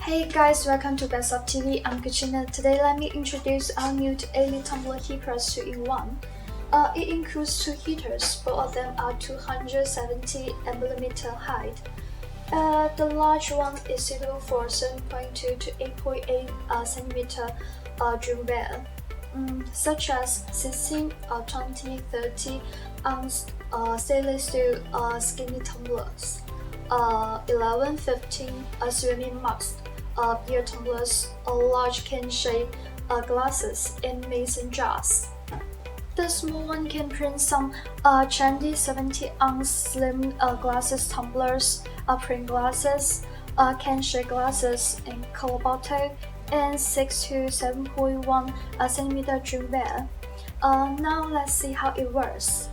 Hey guys, welcome to bestsublimation.tv. I'm Katrina. Today let me introduce our new 8-liter tumbler heaters 2-in-1. It includes two heaters, both of them are 270mm height. The large one is suitable for 7.2 to 8.8 cm drum bed, such as 16, 20, 30 ounce stainless steel skinny tumblers, 11, 15 ceramic mugs, beer tumblers, large can-shaped glasses, and mason jars. The small one can print some trendy 70-ounce slim glasses tumblers, print glasses, can-shaped glasses, and color bottle, and 6 to 7.1 cm drum bed. Now let's see how it works.